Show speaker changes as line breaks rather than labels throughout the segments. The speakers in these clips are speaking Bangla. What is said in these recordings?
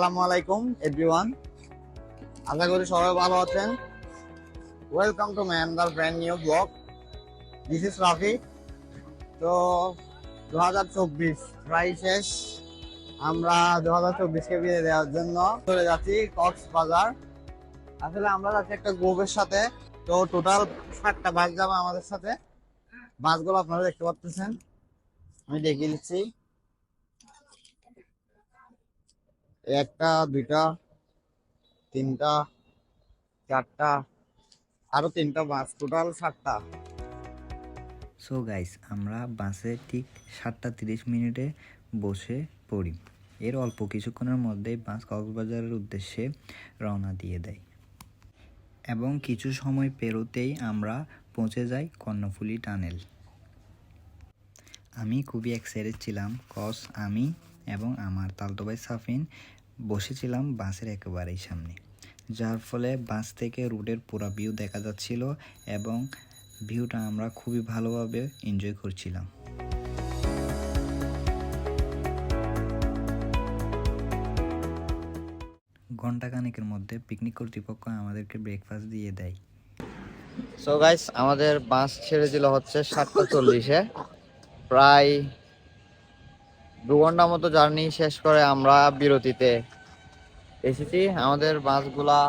আসসালামু আলাইকুম এভরিওয়ান, আশা করি সবাই ভালো আছেন। Welcome to my another brand new blog. This is Rafi. তো 2024 প্রায় শেষ। আমরা 2024কে বিদায় দেওয়ার জন্য চলে যাচ্ছি কক্সবাজার। আসলে আমরা যাচ্ছি একটা গ্রুপের সাথে। তো টোটাল 7টা বাস যাবে আমাদের সাথে। বাসগুলো আপনারা দেখতে পাচ্ছেন, আমি দেখিয়ে দিচ্ছি। একটা, দুইটা, তিনটা, চারটা, আরো 3টা বাস, টোটাল 7টা।
সো গাইস, আমরা বাসে ঠিক 7:30 বসে পড়ি। এর অল্প কিছুক্ষণের মধ্যেই বাস কক্সবাজারের উদ্দেশ্যে রওনা দিয়ে দেয় এবং কিছু সময় পেরোতেই আমরা পৌঁছে যাই কর্ণফুলী টানেল। আমি খুবই এক্সাইটেড ছিলাম, কজ আমি এবং আমার তালতো ভাই সাফিন বসেছিলাম বাসের একেবারেই সামনে, যার ফলে বাস থেকে রুটের পুরো ভিউ দেখা যাচ্ছিল এবং ভিউটা আমরা খুবই ভালোভাবে এনজয় করছিলাম। ঘণ্টাখানেকের মধ্যে পিকনিক কর্তৃপক্ষ আমাদেরকে ব্রেকফাস্ট দিয়ে দেয়।
সো গাইস, আমাদের বাস ছেড়ে দিল হচ্ছে 7:40-এ। প্রায় 2 ঘন্টা মতো জার্নি শেষ করে আমরা বিরতিতে এসেছি। আমাদের বাসগুলা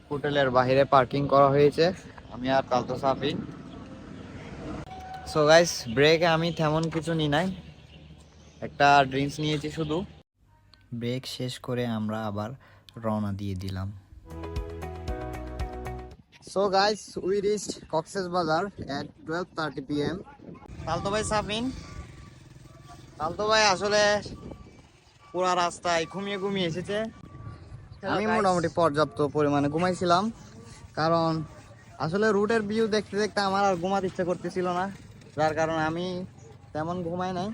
হোটেলের বাইরে পার্কিং করা হয়েছে। আমি আর তালতো সাফি। সো গাইস, ব্রেকে আমি তেমন কিছু নিই নাই, একটা ড্রিঙ্কস নিয়েছি শুধু।
ব্রেক শেষ করে আমরা আবার রওনা দিয়ে দিলাম।
So guys, we reached Cox's Bazar at 12:30 p.m. তালতো ভাই সাফিন, তালতো ভাই আসলে পুরা রাস্তায় ঘুমিয়ে ঘুমিয়ে এসেছে। আমি মোটামুটি পর্যাপ্ত পরিমাণে ঘুমাইছিলাম, কারণ আসলে রুটের ভিউ দেখতে দেখতে আমার আর ঘুমাতে ইচ্ছা করতেছিল না, যার কারণে আমি তেমন ঘুমাই নাই।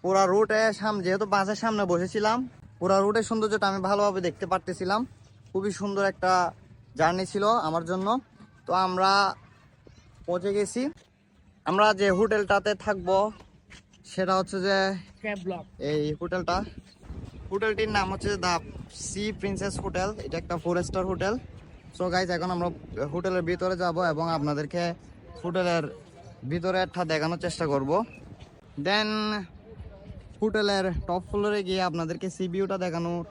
পুরা রুটে যেহেতু বাসের সামনে বসেছিলাম, পুরা রুটের সৌন্দর্যটা আমি ভালোভাবে দেখতে পারতেছিলাম। খুবই সুন্দর একটা জার্নি ছিল আমার জন্য। তো আমরা পৌঁছে গেছি। আমরা যে হোটেলটাতে থাকবো সেটা হচ্ছে যে এই হোটেলটির নাম হচ্ছে দ্য সি প্রিন্সেস হোটেল। এটা একটা 4 স্টার হোটেল। সো গাইজ, এখন আমরা হোটেলের ভিতরে যাব এবং আপনাদেরকে হোটেলের ভিতরেরটা দেখানোর চেষ্টা করব। দেন হোটেলের টপ ফ্লোরে গিয়ে আপনাদেরকে সি ভিউটা দেখানোর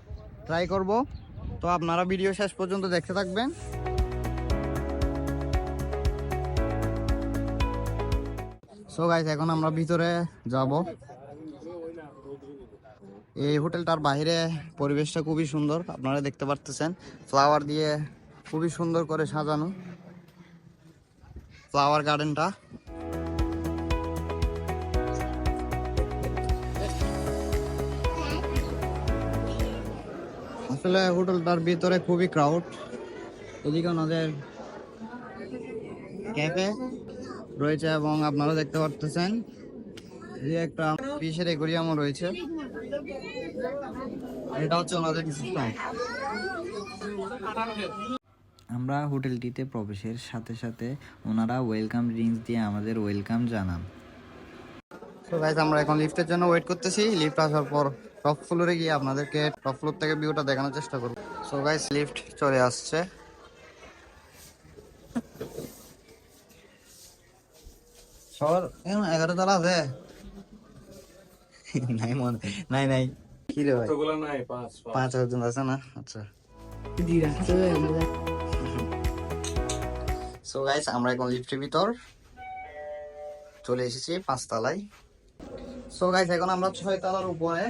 ট্রাই করব। তো আপনারা ভিডিও শেষ পর্যন্ত দেখতে থাকবেন। সো গাইস, এখন আমরা ভিতরে যাব। এই হোটেলটার বাইরে পরিবেশটা খুবই সুন্দর, আপনারা দেখতে পারতেছেন। ফ্লাওয়ার দিয়ে খুবই সুন্দর করে সাজানো ফ্লাওয়ার গার্ডেনটা। আসলে হোটেলটার ভিতরে খুবই ক্রাউড। এদিকে ওনাদের ক্যাফে রয়েছে এবং আপনারা দেখতে পারতেছেন যে একটা ফিশের অ্যাকোয়ারিয়ামও রয়েছে। এটা হচ্ছে ওনাদের সিস্টেম।
আমরা হোটেলটিতে প্রবেশের সাথে সাথে ওনারা ওয়েলকাম ড্রিঙ্কস দিয়ে আমাদের ওয়েলকাম জানান।
তো গাইস, আমরা এখন লিফটের জন্য ওয়েট করতেছি। লিফট আসার পর টপ ফ্লোরে গিয়ে আপনাদেরকে টপ ফ্লোর থেকে ভিউটা দেখানোর চেষ্টা করব। সো গাইস, লিফট চলে আসছে। সর 11 তলা আছে? নাই মনে, নাই নাই। কি রে ভাই, 5 জন আছে না? আচ্ছা। সো গাইস, আমরা এখন লিফটের ভিতর চলে এসেছি 5 তলায়। সো গাইস, এখন আমরা 6 তলার উপরে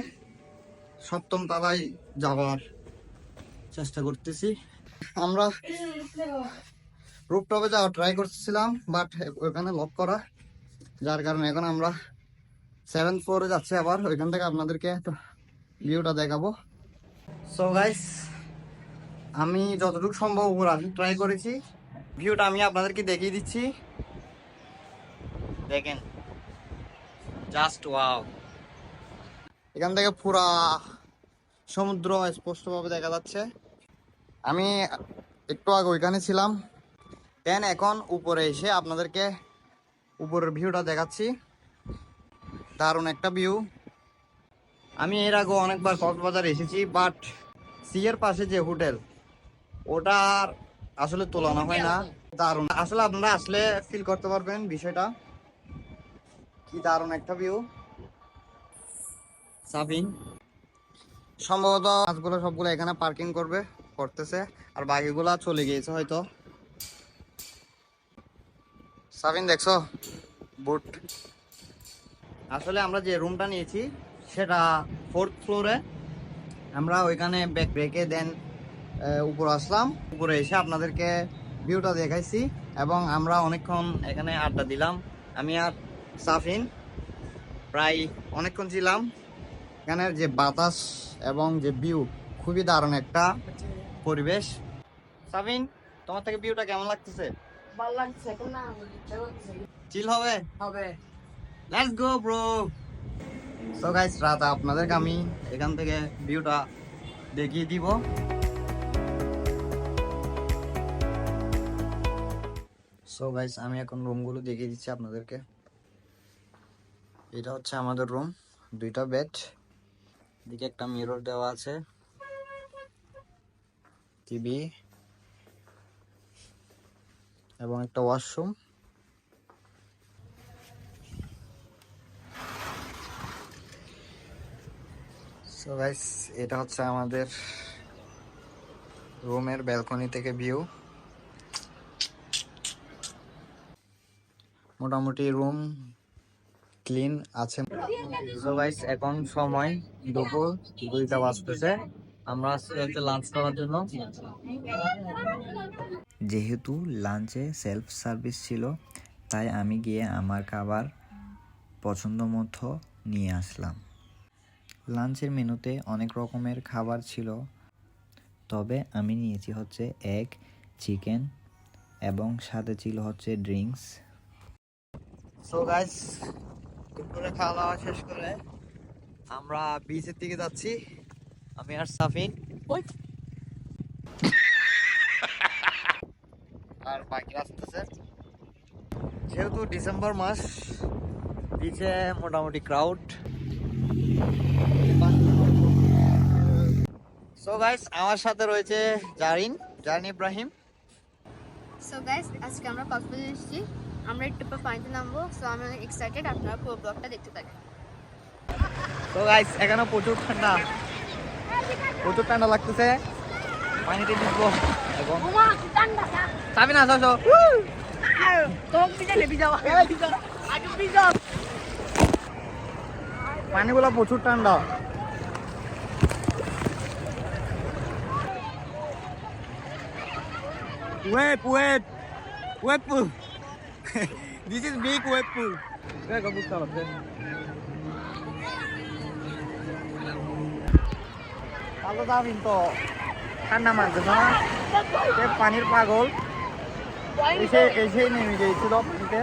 7ম তলায় যাওয়ার চেষ্টা করতেছি। আমরা রুফটপে যাওয়ার ট্রাই করতেছিলাম, বাট ওখানে লক করা, যার কারণে এখন আমরা 7th ফ্লোরে যাচ্ছি। আবার ওইখান থেকে আপনাদেরকে ভিউটা দেখাবো। সো গাইস, আমি যতটুকু সম্ভব উপর আসতে ট্রাই করেছি। ভিউটা আমি আপনাদেরকে দেখিয়ে দিচ্ছি, দেখেন। Just wow! এখান থেকে পুরা সমুদ্র স্পষ্টভাবে দেখা যাচ্ছে। আমি একটু আগে ওইখানে ছিলাম, দেন এখন উপরে এসে আপনাদেরকে উপরের ভিউটা দেখাচ্ছি। দারুণ একটা ভিউ। আমি এর আগে অনেকবার কক্সবাজার এসেছি, বাট সি এর পাশে যে হোটেল, ওটার আসলে তুলনা হয় না। দারুণ, আসলে আপনারা আসলে ফিল করতে পারবেন বিষয়টা, কি দারুণ একটা ভিউ। সাবিন সম্ভবত মাছগুলো সবগুলো এখানে পার্কিং করতেছে, আর বাকিগুলা চলে গিয়েছে হয়তো। সাবিন দেখছো বুট। আসলে আমরা যে রুমটা নিয়েছি সেটা 4th ফ্লোরে। আমরা ওইখানে ব্যাক রেখে দেন উপরে আসলাম। উপরে এসে আপনাদেরকে ভিউটা দেখাইছি এবং আমরা অনেকক্ষণ এখানে আড্ডা দিলাম। আমি আর সাফিন প্রায় অনেকক্ষণ ছিলাম। এখানের যে বাতাস এবং যে ভিউ, খুবই দারুণ একটা পরিবেশ। সাফিন, তোমার থেকে ভিউটা কেমন লাগতেছে?
ভালো লাগছে এখন না
চিল হবে?
হবে
let's go bro. So guys, রাত আপনাদেরকে আমি এখান থেকে ভিউটা দেখিয়ে দিব। সো গাইস, আমি এখন রুমগুলো দেখিয়ে দিচ্ছি আপনাদেরকে। এটা হচ্ছে আমাদের রুম, 2টা বেড, দিকে একটা মিরর দেওয়া আছে, টিভি এবং একটা ওয়াশরুম। সো গাইস, এটা হচ্ছে আমাদের রুমের ব্যালকনি থেকে ভিউ। মোটামুটি রুম ক্লিন আছে। সো গাইস, এখন সময় দুপুর 2টা বাজতেছে। আমরা আসছি হচ্ছে লাঞ্চ করার জন্য।
যেহেতু লাঞ্চে সেলফ সার্ভিস ছিল, তাই আমি গিয়ে আমার খাবার পছন্দ মতো নিয়ে আসলাম। লাঞ্চের মেনুতে অনেক রকমের খাবার ছিল, তবে আমি নিয়েছি হচ্ছে এগ, চিকেন এবং সাথে ছিল হচ্ছে ড্রিঙ্কস।
সো গাইস, দুপুরে খাওয়া দাওয়া শেষ করে আমরা বিচের দিকে যাচ্ছি, আমি আর সাফিন। আর বাকি আসতেছে। যেহেতু ডিসেম্বর মাস, বিচে মোটামুটি ক্রাউড। সো গাইস, আমার সাথে রয়েছে জারিন ইব্রাহিম।
সো গাইস, আজকে আমরা কক্সবাজার এসেছি। আমরা একটু পর পানিতে নামবো। সো আমি অনেক এক্সাইটেড, আপনারা পুরো ব্লগটা দেখতে থাকেন।
তো গাইস, এখানে প্রচুর ঠান্ডা লাগতেছে। পানিতে ঢুকবো এখন। সাবিনা আসো। পানিগুলো প্রচুর ঠান্ডা। Wave pool. This is big wave pool. ভালো যাবেন তো, ঠান্ডা মারতেছে না, সে পানির পাগল। এসেই নেমে গিয়েছিল পানিতে।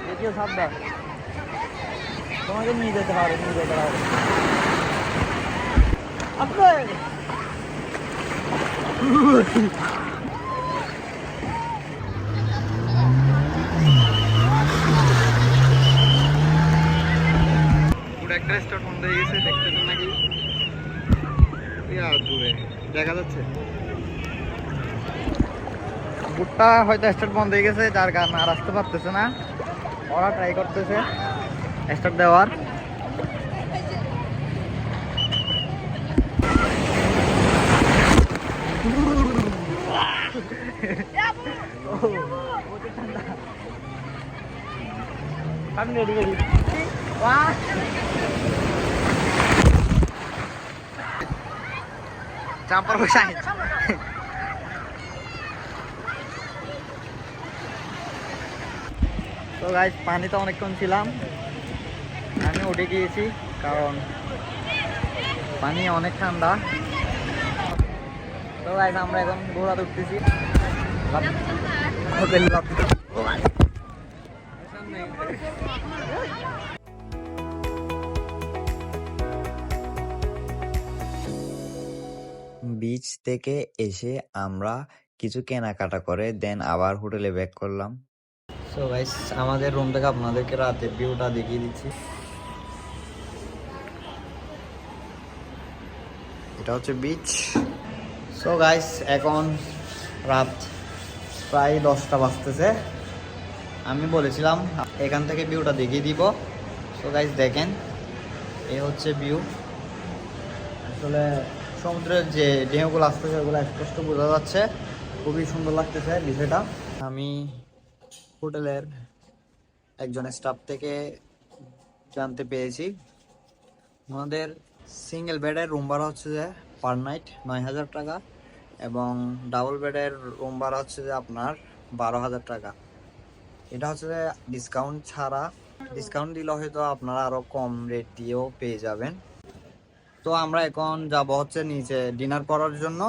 দেখিও সাবধান, তোমাকে নিয়ে যেতে হবে। আপনার একটা রেস্টুরেন্ট বন্ধ হয়ে গেছে, দেখতেছেন নাকি? দূরে দেখা যাচ্ছে বুটটা হয়তো স্টার্ট বন্ধ হয়ে গেছে, যার কারণে আর আসতে পারতেছে না। ওরা ট্রাই করতেছে স্টার্ট দেওয়ার। আমি রেডি চাম্পার বসাই। তো গাইস, পানিতে অনেকক্ষণ ছিলাম, আমি উঠে গিয়েছি কারণ পানি অনেক ঠান্ডা। তো গাইস, আমরা এখন ঘোড়াতে উঠতেছি।
বিচ থেকে এসে আমরা কিছু কেনাকাটা করে দেন আবার হোটেলে ব্যাক করলাম।
সো গাইস, আমাদের রুম থেকে আপনাদেরকে রাতের ভিউটা দেখিয়ে দিচ্ছি। এটা হচ্ছে বিচ। সো গাইস এখন রাত প্রায় 10টা বাজতেছে। আমি বলেছিলাম এখান থেকে ভিউটা দেখিয়ে দিব। সো গাইস দেখেন, এই হচ্ছে ভিউ। আসলে সমুদ্রের যে ঢেউগুলো আসতেছে ওগুলো স্পষ্ট বোঝা যাচ্ছে, খুবই সুন্দর লাগতেছে বিষয়টা। আমি হোটেলের একজন স্টাফ থেকে জানতে পেরেছি আমাদের সিঙ্গেল বেডের রুম ভাড়া হচ্ছে যে পার নাইট 9,000 টাকা এবং ডাবল বেডের রুম ভাড়া হচ্ছে যে আপনার 12,000 টাকা। এটা হচ্ছে যে ডিসকাউন্ট ছাড়া, ডিসকাউন্ট দিলে হয়তো আপনারা আরো কম রেট দিয়েও পেয়ে যাবেন। তো আমরা এখন যাব হচ্ছে নিচে ডিনার করার জন্য।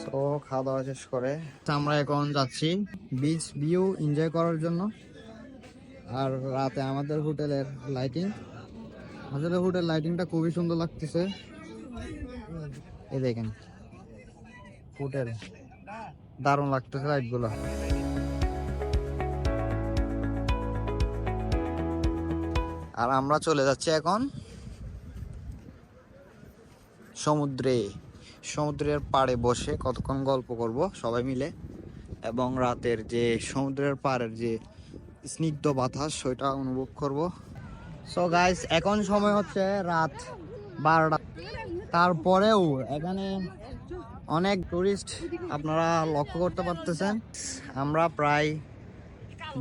তো খাওয়া দাওয়া শেষ করে আমরা এখন যাচ্ছি বিচ ভিউ এনজয় করার জন্য। আর রাতে আমাদের হোটেলের লাইটিং, আসলে হোটেল লাইটিংটা খুবই সুন্দর লাগতেছে। এই দেখেন হোটেল, দারুণ লাগতেছে লাইটগুলো। আর আমরা চলে যাচ্ছি এখন সমুদ্রের পাড়ে বসে কতক্ষণ গল্প করব সবাই মিলে এবং রাতের যে সমুদ্রের পাড়ের যে স্নিগ্ধ বাতাস সেটা অনুভব করব। সো গাইস এখন সময় হচ্ছে রাত 12টা। তারপরেও এখানে অনেক টুরিস্ট আপনারা লক্ষ্য করতে পারতেছেন। আমরা প্রায়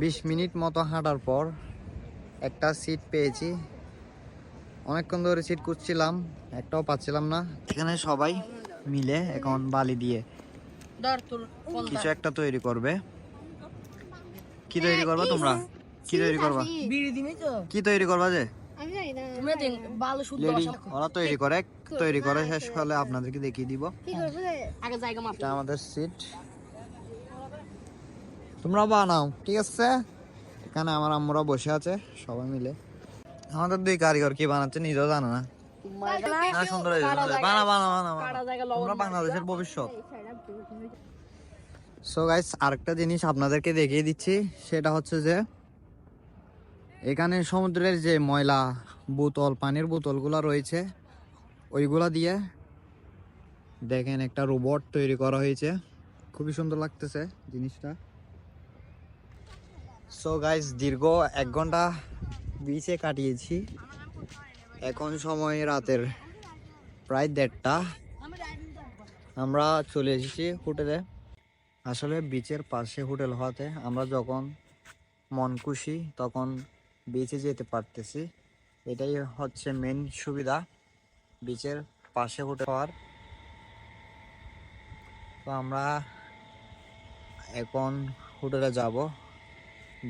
20 মিনিট মতো হাঁটার পর একটা সিট পেয়েছি। অনেকক্ষণ ধরে সিট খুঁজছিলাম, একটাও পাচ্ছিলাম না। এখানে সবাই মিলে এখন বালি দিয়ে কিছু একটা তৈরি করবে। কি তৈরি করবা তোমরা? কি তৈরি করবা? কি তৈরি করবা যে
আমি জানি না
লেডি ওরা তৈরি করে শেষ হলে আপনাদেরকে দেখিয়ে দিব।
কি করবে আগে জায়গা মাপ।
এটা আমাদের সিট, তোমরা বানাও, ঠিক আছে? এখানে আমার আম্মুরা বসে আছে সবাই মিলে। আমাদের দুই কারিগর কি বানাচ্ছে নিজেও জানে না। না সুন্দর হয়েছে, বানা বানা বানা বানা। তোমরা বাংলাদেশের ভবিষ্যৎ। সো গাইস আরেকটা জিনিস আপনাদেরকে দেখিয়ে দিচ্ছি, সেটা হচ্ছে যে এখানে সমুদ্রের যে ময়লা বোতল, পানির বোতলগুলো রয়েছে ওইগুলা দিয়ে দেখেন একটা রোবট তৈরি করা হয়েছে, খুবই সুন্দর লাগতেছে জিনিসটা। সো গাইস দীর্ঘ 1 ঘন্টা বিচে কাটিয়েছি। এখন সময় রাতের প্রায় 1:30। আমরা চলে এসেছি হোটেলে। আসলে বিচের পাশে হোটেল হওয়াতে আমরা যখন মন খুশি তখন বিচে যেতে পারতেছি, এটাই হচ্ছে মেন সুবিধা বিচের পাশে হোটেল হওয়ার। তো আমরা এখন হোটেলে যাব,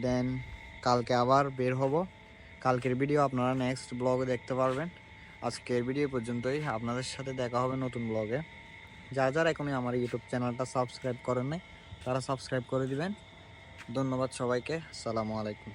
দেন কালকে আবার বের হব। কালকের ভিডিও আপনারা নেক্সট ব্লগে দেখতে পারবেন। আজকের ভিডিও পর্যন্তই, আপনাদের সাথে দেখা হবে নতুন ব্লগে। যারা যারা এখনই আমার ইউটিউব চ্যানেলটা সাবস্ক্রাইব করেন নাই তারা সাবস্ক্রাইব করে দিবেন। ধন্যবাদ সবাইকে, আসসালামু আলাইকুম।